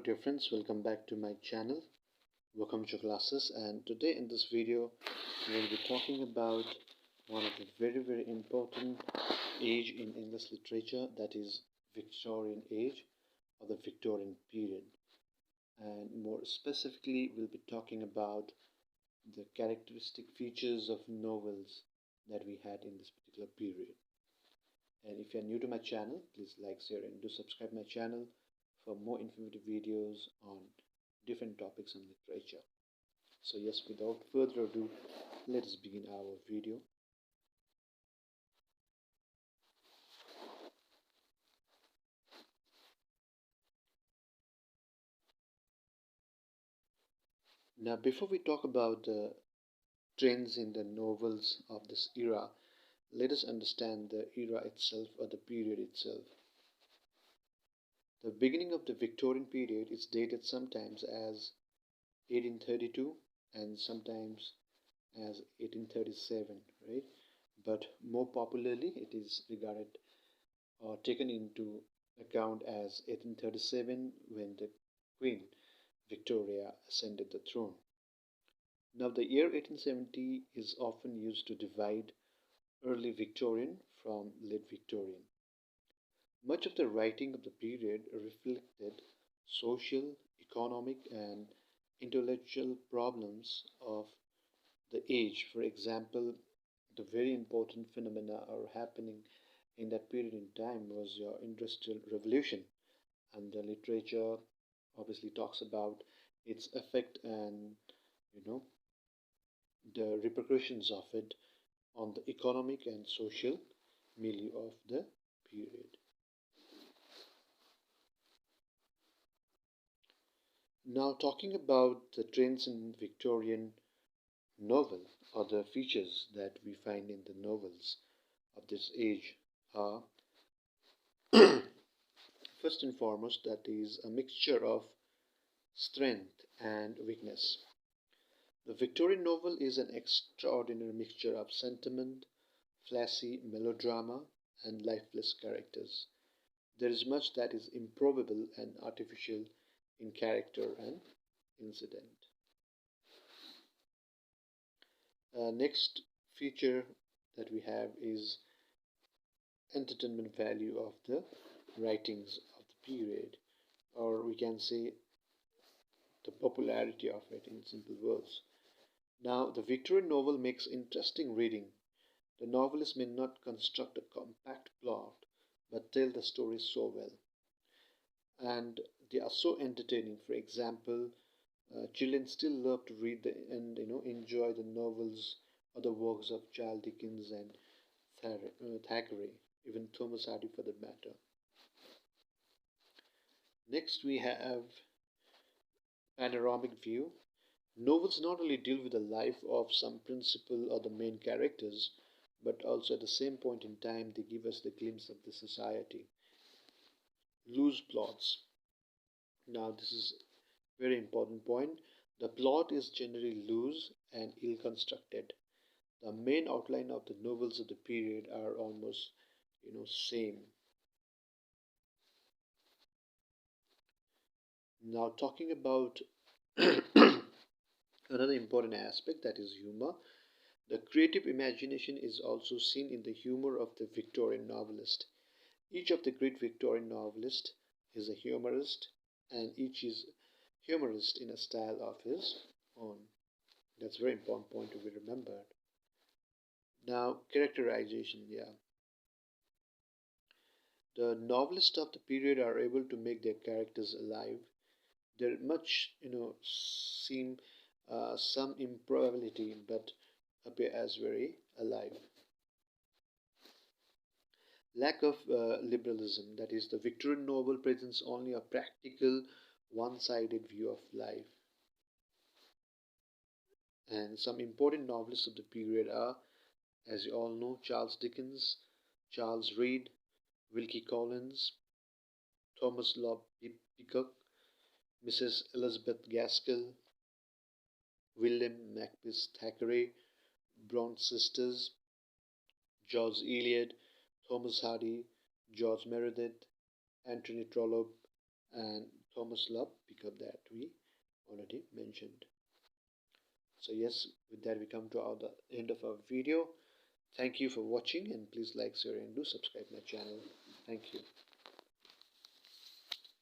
dear friends, welcome back to my channel Wakamcho Classes, and today in this video we will be talking about one of the very important age in English literature, that is Victorian age or the Victorian period. And more specifically we'll be talking about the characteristic features of novels that we had in this particular period. And if you're new to my channel, please like, share and do subscribe my channel for more informative videos on different topics on literature. So yes, without further ado, let us begin our video. Now, before we talk about the trends in the novels of this era, let us understand the era itself or the period itself. The beginning of the Victorian period is dated sometimes as 1832 and sometimes as 1837, right? But more popularly it is regarded or taken into account as 1837, when the Queen Victoria ascended the throne. Now the year 1870 is often used to divide early Victorian from late Victorian. Much of the writing of the period reflected social, economic, and intellectual problems of the age. For example, the very important phenomena are happening in that period in time was your Industrial Revolution, and the literature obviously talks about its effect and the repercussions of it on the economic and social milieu of the period. Now, talking about the trends in Victorian novel or the features that we find in the novels of this age are first and foremost, that is a mixture of strength and weakness. The Victorian novel is an extraordinary mixture of sentiment, flashy melodrama, and lifeless characters. There is much that is improbable and artificial in character and incident. Next feature that we have is entertainment value of the writings of the period, or we can say the popularity of it in simple words. Now, the Victorian novel makes interesting reading. The novelist may not construct a compact plot, but tell the story so well, and they are so entertaining. For example, children still love to read and enjoy the novels or the works of Charles Dickens and Thackeray, even Thomas Hardy for that matter. Next, we have Panoramic View. Novels not only deal with the life of some principal or the main characters, but also at the same point in time they give us the glimpse of the society. Loose plots. Now this is a very important point. The plot is generally loose and ill constructed. The main outline of the novels of the period are almost same. Now talking about another important aspect, that is humor. The creative imagination is also seen in the humor of the Victorian novelist. Each of the great Victorian novelists is a humorist, and each is humorist in a style of his own. That's a very important point to be remembered. Now, characterization, the novelists of the period are able to make their characters alive. There much, seem some improbability, but appear as very alive. Lack of liberalism, that is, the Victorian novel presents only a practical, one-sided view of life. And some important novelists of the period are, as you all know, Charles Dickens, Charles Reade, Wilkie Collins, Thomas Lord Peacock, Mrs. Elizabeth Gaskell, William mcqs Thackeray, Bronte sisters, George Eliot, Thomas Hardy, George Meredith, Antony Trollope, and Thomas Love Peacock that we already mentioned. So yes, with that we come to the end of our video. Thank you for watching, and please like, share and do subscribe my channel. Thank you.